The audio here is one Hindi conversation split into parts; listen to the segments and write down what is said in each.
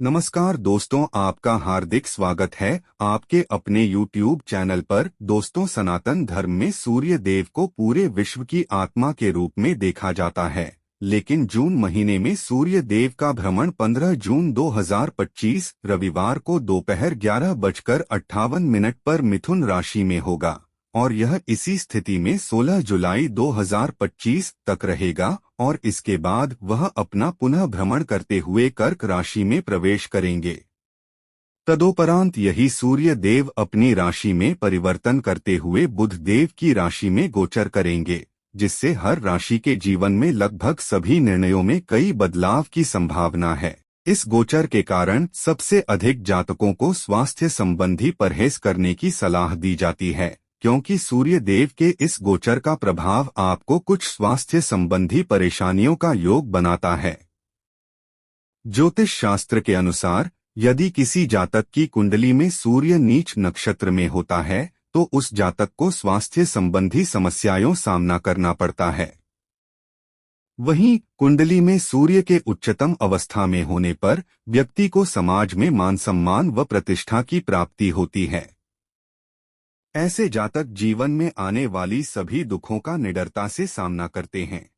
नमस्कार दोस्तों, आपका हार्दिक स्वागत है आपके अपने YouTube चैनल पर। दोस्तों, सनातन धर्म में सूर्य देव को पूरे विश्व की आत्मा के रूप में देखा जाता है। लेकिन जून महीने में सूर्य देव का भ्रमण 15 जून 2025 रविवार को दोपहर 11:58 पर मिथुन राशि में होगा और यह इसी स्थिति में 16 जुलाई 2025 तक रहेगा और इसके बाद वह अपना पुनः भ्रमण करते हुए कर्क राशि में प्रवेश करेंगे। तदोपरांत यही सूर्य देव अपनी राशि में परिवर्तन करते हुए बुध देव की राशि में गोचर करेंगे, जिससे हर राशि के जीवन में लगभग सभी निर्णयों में कई बदलाव की संभावना है। इस गोचर के कारण सबसे अधिक जातकों को स्वास्थ्य संबंधी परहेज करने की सलाह दी जाती है, क्योंकि सूर्य देव के इस गोचर का प्रभाव आपको कुछ स्वास्थ्य संबंधी परेशानियों का योग बनाता है। ज्योतिष शास्त्र के अनुसार यदि किसी जातक की कुंडली में सूर्य नीच नक्षत्र में होता है तो उस जातक को स्वास्थ्य संबंधी समस्याओं सामना करना पड़ता है। वहीं कुंडली में सूर्य के उच्चतम अवस्था में होने पर व्यक्ति को समाज में मान सम्मान व प्रतिष्ठा की प्राप्ति होती है। ऐसे जातक जीवन में आने वाली सभी दुखों का निडरता से सामना करते हैं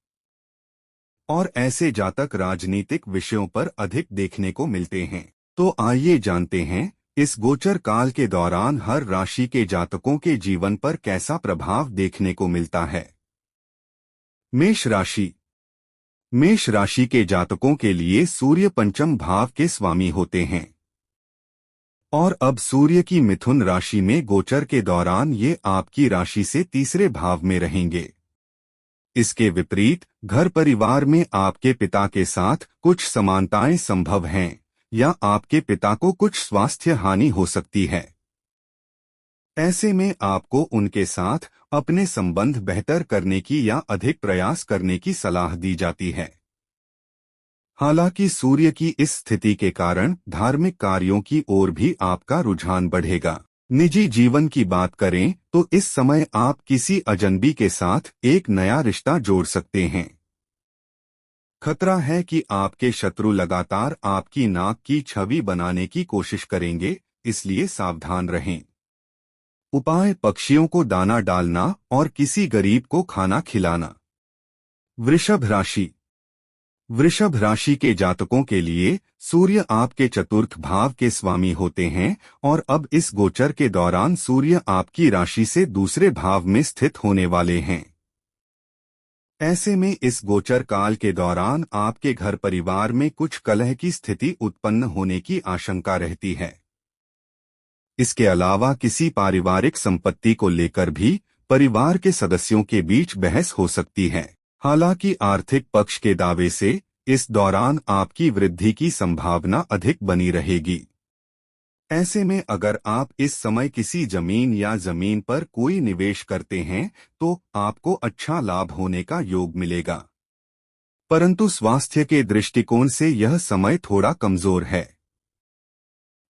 और ऐसे जातक राजनीतिक विषयों पर अधिक देखने को मिलते हैं। तो आइए जानते हैं इस गोचर काल के दौरान हर राशि के जातकों के जीवन पर कैसा प्रभाव देखने को मिलता है। मेष राशि। मेष राशि के जातकों के लिए सूर्य पंचम भाव के स्वामी होते हैं और अब सूर्य की मिथुन राशि में गोचर के दौरान ये आपकी राशि से तीसरे भाव में रहेंगे। इसके विपरीत घर परिवार में आपके पिता के साथ कुछ समानताएं संभव हैं या आपके पिता को कुछ स्वास्थ्य हानि हो सकती है। ऐसे में आपको उनके साथ अपने संबंध बेहतर करने की या अधिक प्रयास करने की सलाह दी जाती है। हालांकि सूर्य की इस स्थिति के कारण धार्मिक कार्यों की ओर भी आपका रुझान बढ़ेगा। निजी जीवन की बात करें तो इस समय आप किसी अजनबी के साथ एक नया रिश्ता जोड़ सकते हैं। खतरा है कि आपके शत्रु लगातार आपकी नाक की छवि बनाने की कोशिश करेंगे, इसलिए सावधान रहें। उपाय: पक्षियों को दाना डालना और किसी गरीब को खाना खिलाना। वृषभ राशि। वृषभ राशि के जातकों के लिए सूर्य आपके चतुर्थ भाव के स्वामी होते हैं और अब इस गोचर के दौरान सूर्य आपकी राशि से दूसरे भाव में स्थित होने वाले हैं। ऐसे में इस गोचर काल के दौरान आपके घर परिवार में कुछ कलह की स्थिति उत्पन्न होने की आशंका रहती है। इसके अलावा किसी पारिवारिक संपत्ति को लेकर भी परिवार के सदस्यों के बीच बहस हो सकती है। हालांकि आर्थिक पक्ष के दावे से इस दौरान आपकी वृद्धि की संभावना अधिक बनी रहेगी। ऐसे में अगर आप इस समय किसी जमीन या जमीन पर कोई निवेश करते हैं तो आपको अच्छा लाभ होने का योग मिलेगा, परंतु स्वास्थ्य के दृष्टिकोण से यह समय थोड़ा कमजोर है।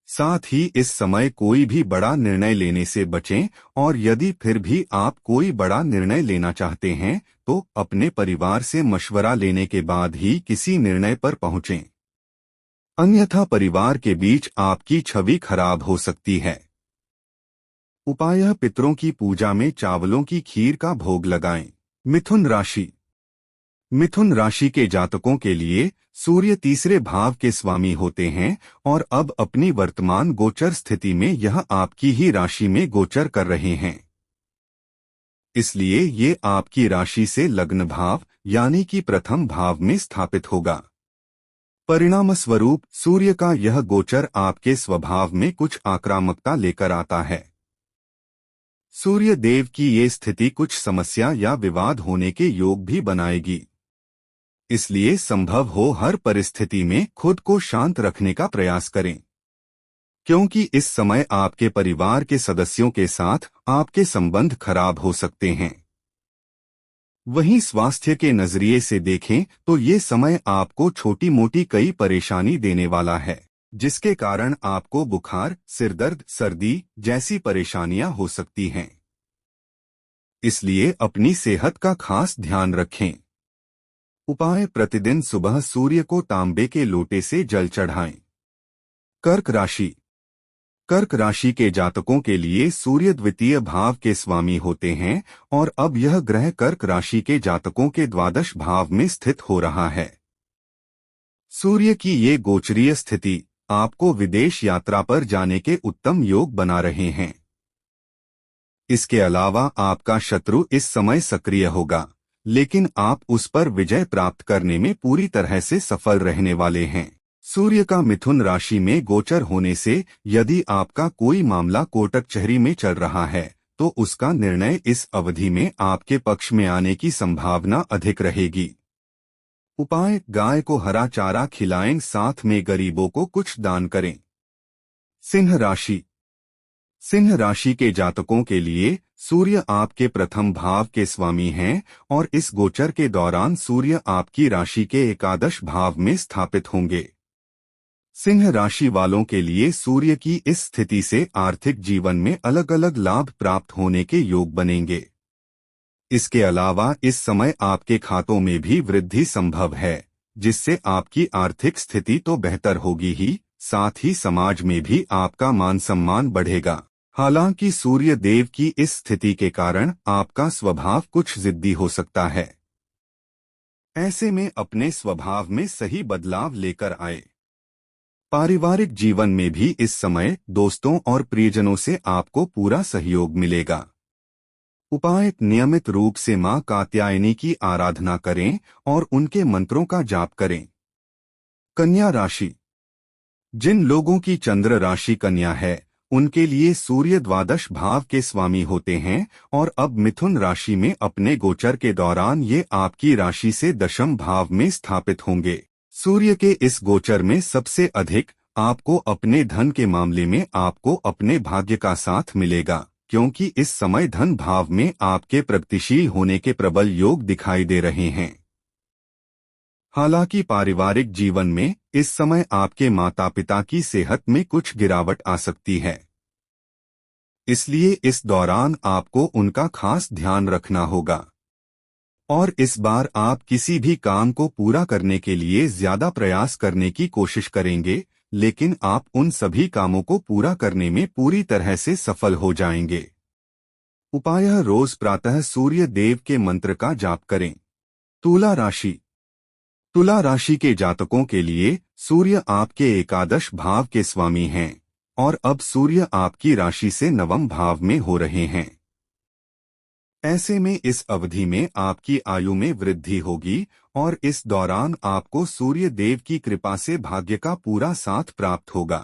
साथ ही इस समय कोई भी बड़ा निर्णय लेने से बचें और यदि फिर भी आप कोई बड़ा निर्णय लेना चाहते हैं तो अपने परिवार से मशवरा लेने के बाद ही किसी निर्णय पर पहुंचें, अन्यथा परिवार के बीच आपकी छवि खराब हो सकती है। उपाय: पितरों की पूजा में चावलों की खीर का भोग लगाएं। मिथुन राशि। मिथुन राशि के जातकों के लिए सूर्य तीसरे भाव के स्वामी होते हैं और अब अपनी वर्तमान गोचर स्थिति में यह आपकी ही राशि में गोचर कर रहे हैं। इसलिए ये आपकी राशि से लग्न भाव यानी कि प्रथम भाव में स्थापित होगा। परिणामस्वरूप सूर्य का यह गोचर आपके स्वभाव में कुछ आक्रामकता लेकर आता है। सूर्य देव की ये स्थिति कुछ समस्या या विवाद होने के योग भी बनाएगी, इसलिए संभव हो हर परिस्थिति में खुद को शांत रखने का प्रयास करें, क्योंकि इस समय आपके परिवार के सदस्यों के साथ आपके संबंध खराब हो सकते हैं। वहीं स्वास्थ्य के नजरिए से देखें तो ये समय आपको छोटी मोटी कई परेशानी देने वाला है, जिसके कारण आपको बुखार, सिरदर्द, सर्दी जैसी परेशानियां हो सकती हैं। इसलिए अपनी सेहत का खास ध्यान रखें। उपाय: प्रतिदिन सुबह सूर्य को तांबे के लोटे से जल चढ़ाएं। कर्क राशि। कर्क राशि के जातकों के लिए सूर्य द्वितीय भाव के स्वामी होते हैं और अब यह ग्रह कर्क राशि के जातकों के द्वादश भाव में स्थित हो रहा है। सूर्य की ये गोचरीय स्थिति आपको विदेश यात्रा पर जाने के उत्तम योग बना रहे हैं। इसके अलावा आपका शत्रु इस समय सक्रिय होगा, लेकिन आप उस पर विजय प्राप्त करने में पूरी तरह से सफल रहने वाले हैं। सूर्य का मिथुन राशि में गोचर होने से यदि आपका कोई मामला कोर्ट कचहरी में चल रहा है तो उसका निर्णय इस अवधि में आपके पक्ष में आने की संभावना अधिक रहेगी। उपाय: गाय को हरा चारा खिलाएं, साथ में गरीबों को कुछ दान करें। सिंह राशि। सिंह राशि के जातकों के लिए सूर्य आपके प्रथम भाव के स्वामी हैं और इस गोचर के दौरान सूर्य आपकी राशि के एकादश भाव में स्थापित होंगे। सिंह राशि वालों के लिए सूर्य की इस स्थिति से आर्थिक जीवन में अलग अलग लाभ प्राप्त होने के योग बनेंगे। इसके अलावा इस समय आपके खातों में भी वृद्धि संभव है, जिससे आपकी आर्थिक स्थिति तो बेहतर होगी ही, साथ ही समाज में भी आपका मान सम्मान बढ़ेगा। हालांकि सूर्य देव की इस स्थिति के कारण आपका स्वभाव कुछ जिद्दी हो सकता है। ऐसे में अपने स्वभाव में सही बदलाव लेकर आए। पारिवारिक जीवन में भी इस समय दोस्तों और प्रियजनों से आपको पूरा सहयोग मिलेगा। उपाय: नियमित रूप से मां कात्यायनी की आराधना करें और उनके मंत्रों का जाप करें। कन्या राशि। जिन लोगों की चंद्र राशि कन्या है उनके लिए सूर्य द्वादश भाव के स्वामी होते हैं और अब मिथुन राशि में अपने गोचर के दौरान ये आपकी राशि से दशम भाव में स्थापित होंगे। सूर्य के इस गोचर में सबसे अधिक आपको अपने धन के मामले में आपको अपने भाग्य का साथ मिलेगा, क्योंकि इस समय धन भाव में आपके प्रगतिशील होने के प्रबल योग दिखाई दे रहे हैं। हालांकि पारिवारिक जीवन में इस समय आपके माता पिता की सेहत में कुछ गिरावट आ सकती है, इसलिए इस दौरान आपको उनका खास ध्यान रखना होगा। और इस बार आप किसी भी काम को पूरा करने के लिए ज्यादा प्रयास करने की कोशिश करेंगे, लेकिन आप उन सभी कामों को पूरा करने में पूरी तरह से सफल हो जाएंगे। उपाय: रोज प्रातः सूर्य देव के मंत्र का जाप करें। तुला राशि। तुला राशि के जातकों के लिए सूर्य आपके एकादश भाव के स्वामी हैं और अब सूर्य आपकी राशि से नवम भाव में हो रहे हैं। ऐसे में इस अवधि में आपकी आयु में वृद्धि होगी और इस दौरान आपको सूर्य देव की कृपा से भाग्य का पूरा साथ प्राप्त होगा।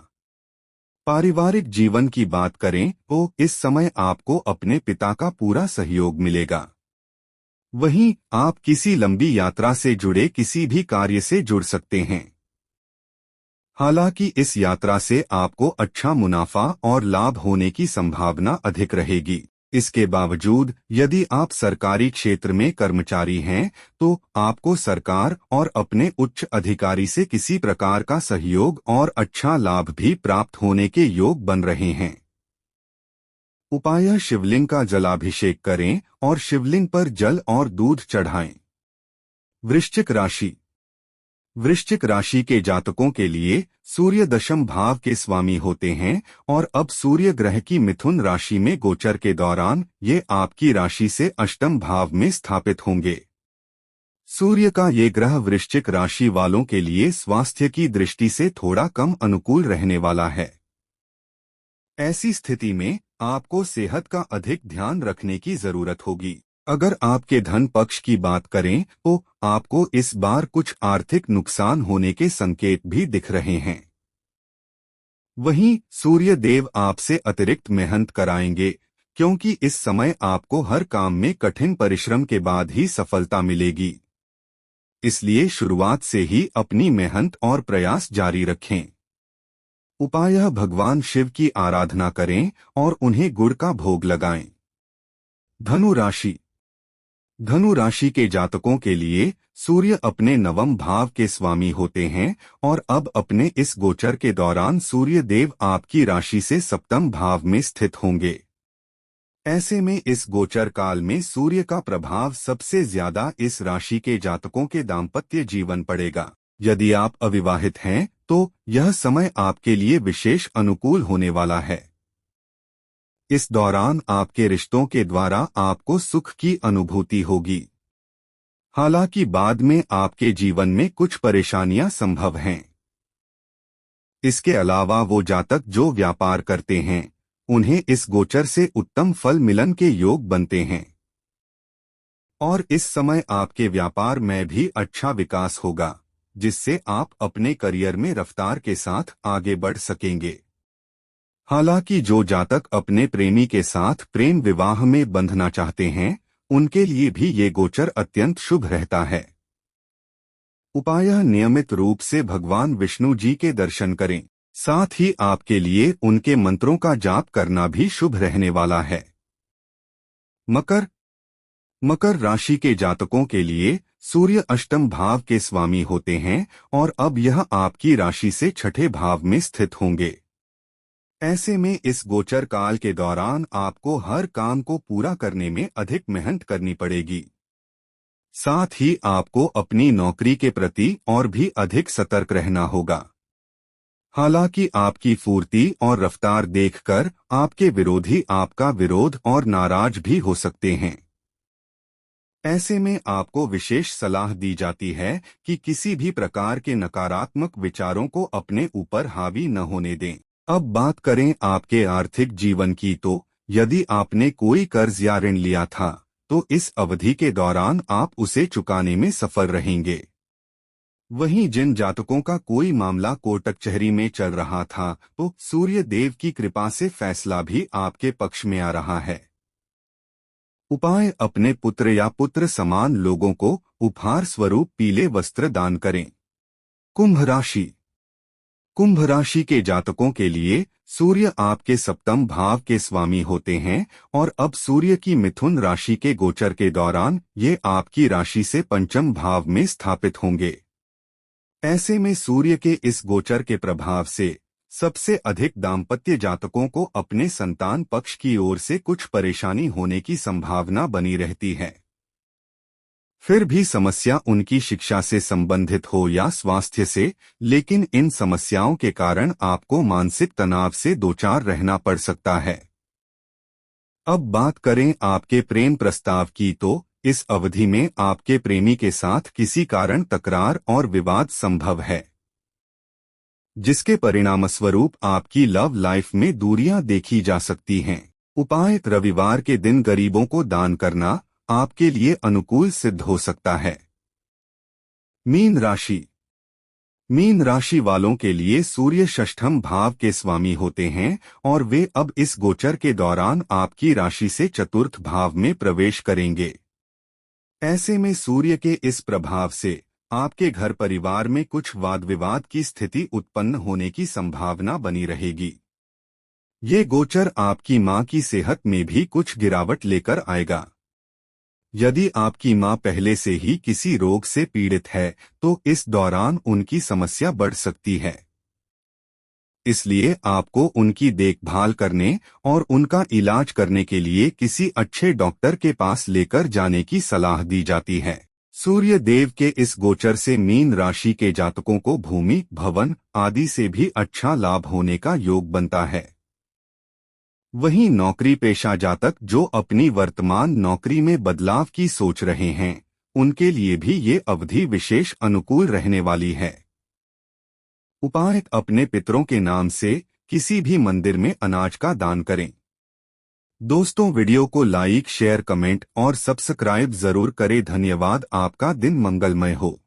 पारिवारिक जीवन की बात करें तो इस समय आपको अपने पिता का पूरा सहयोग मिलेगा। वहीं आप किसी लंबी यात्रा से जुड़े किसी भी कार्य से जुड़ सकते हैं। हालांकि इस यात्रा से आपको अच्छा मुनाफा और लाभ होने की संभावना अधिक रहेगी। इसके बावजूद यदि आप सरकारी क्षेत्र में कर्मचारी हैं तो आपको सरकार और अपने उच्च अधिकारी से किसी प्रकार का सहयोग और अच्छा लाभ भी प्राप्त होने के योग बन रहे हैं। उपाय: शिवलिंग का जलाभिषेक करें और शिवलिंग पर जल और दूध चढ़ाएं। वृश्चिक राशि। वृश्चिक राशि के जातकों के लिए सूर्य दशम भाव के स्वामी होते हैं और अब सूर्य ग्रह की मिथुन राशि में गोचर के दौरान ये आपकी राशि से अष्टम भाव में स्थापित होंगे। सूर्य का ये ग्रह वृश्चिक राशि वालों के लिए स्वास्थ्य की दृष्टि से थोड़ा कम अनुकूल रहने वाला है। ऐसी स्थिति में आपको सेहत का अधिक ध्यान रखने की जरूरत होगी। अगर आपके धन पक्ष की बात करें तो आपको इस बार कुछ आर्थिक नुकसान होने के संकेत भी दिख रहे हैं। वहीं सूर्य देव आपसे अतिरिक्त मेहनत कराएंगे, क्योंकि इस समय आपको हर काम में कठिन परिश्रम के बाद ही सफलता मिलेगी। इसलिए शुरुआत से ही अपनी मेहनत और प्रयास जारी रखें। उपाय: भगवान शिव की आराधना करें और उन्हें गुड़ का भोग लगाएं। धनु राशि। धनु राशि के जातकों के लिए सूर्य अपने नवम भाव के स्वामी होते हैं और अब अपने इस गोचर के दौरान सूर्य देव आपकी राशि से सप्तम भाव में स्थित होंगे। ऐसे में इस गोचर काल में सूर्य का प्रभाव सबसे ज्यादा इस राशि के जातकों के दाम्पत्य जीवन पड़ेगा। यदि आप अविवाहित हैं तो यह समय आपके लिए विशेष अनुकूल होने वाला है। इस दौरान आपके रिश्तों के द्वारा आपको सुख की अनुभूति होगी। हालांकि बाद में आपके जीवन में कुछ परेशानियां संभव हैं। इसके अलावा वो जातक जो व्यापार करते हैं उन्हें इस गोचर से उत्तम फल मिलन के योग बनते हैं और इस समय आपके व्यापार में भी अच्छा विकास होगा, जिससे आप अपने करियर में रफ्तार के साथ आगे बढ़ सकेंगे। हालांकि जो जातक अपने प्रेमी के साथ प्रेम विवाह में बंधना चाहते हैं उनके लिए भी ये गोचर अत्यंत शुभ रहता है। उपाय: नियमित रूप से भगवान विष्णु जी के दर्शन करें। साथ ही आपके लिए उनके मंत्रों का जाप करना भी शुभ रहने वाला है। मकर राशि के जातकों के लिए सूर्य अष्टम भाव के स्वामी होते हैं और अब यह आपकी राशि से छठे भाव में स्थित होंगे। ऐसे में इस गोचर काल के दौरान आपको हर काम को पूरा करने में अधिक मेहनत करनी पड़ेगी। साथ ही आपको अपनी नौकरी के प्रति और भी अधिक सतर्क रहना होगा। हालांकि आपकी फुर्ती और रफ्तार देखकर आपके विरोधी आपका विरोध और नाराज भी हो सकते हैं। ऐसे में आपको विशेष सलाह दी जाती है कि किसी भी प्रकार के नकारात्मक विचारों को अपने ऊपर हावी न होने दें। अब बात करें आपके आर्थिक जीवन की, तो यदि आपने कोई कर्ज या ऋण लिया था तो इस अवधि के दौरान आप उसे चुकाने में सफल रहेंगे। वहीं जिन जातकों का कोई मामला कोर्ट कचहरी में चल रहा था तो सूर्य देव की कृपा से फैसला भी आपके पक्ष में आ रहा है। उपाय: अपने पुत्र या पुत्र समान लोगों को उपहार स्वरूप पीले वस्त्र दान करें। कुंभ राशि के जातकों के लिए सूर्य आपके सप्तम भाव के स्वामी होते हैं और अब सूर्य की मिथुन राशि के गोचर के दौरान ये आपकी राशि से पंचम भाव में स्थापित होंगे। ऐसे में सूर्य के इस गोचर के प्रभाव से सबसे अधिक दाम्पत्य जातकों को अपने संतान पक्ष की ओर से कुछ परेशानी होने की संभावना बनी रहती है। फिर भी समस्या उनकी शिक्षा से संबंधित हो या स्वास्थ्य से, लेकिन इन समस्याओं के कारण आपको मानसिक तनाव से दोचार रहना पड़ सकता है। अब बात करें आपके प्रेम प्रस्ताव की, तो इस अवधि में आपके प्रेमी के साथ किसी कारण तकरार और विवाद संभव है, जिसके परिणामस्वरूप आपकी लव लाइफ में दूरियां देखी जा सकती हैं। उपाय: रविवार के दिन गरीबों को दान करना आपके लिए अनुकूल सिद्ध हो सकता है। मीन राशि वालों के लिए सूर्य षष्ठम भाव के स्वामी होते हैं और वे अब इस गोचर के दौरान आपकी राशि से चतुर्थ भाव में प्रवेश करेंगे। ऐसे में सूर्य के इस प्रभाव से आपके घर परिवार में कुछ वाद विवाद की स्थिति उत्पन्न होने की संभावना बनी रहेगी। ये गोचर आपकी मां की सेहत में भी कुछ गिरावट लेकर आएगा। यदि आपकी मां पहले से ही किसी रोग से पीड़ित है तो इस दौरान उनकी समस्या बढ़ सकती है। इसलिए आपको उनकी देखभाल करने और उनका इलाज करने के लिए किसी अच्छे डॉक्टर के पास लेकर जाने की सलाह दी जाती है। सूर्य देव के इस गोचर से मीन राशि के जातकों को भूमि, भवन आदि से भी अच्छा लाभ होने का योग बनता है। वहीं नौकरी पेशा जातक जो अपनी वर्तमान नौकरी में बदलाव की सोच रहे हैं उनके लिए भी ये अवधि विशेष अनुकूल रहने वाली है। उपाय: अपने पितरों के नाम से किसी भी मंदिर में अनाज का दान करें। दोस्तों, वीडियो को लाइक, शेयर, कमेंट और सब्सक्राइब जरूर करें। धन्यवाद। आपका दिन मंगलमय हो।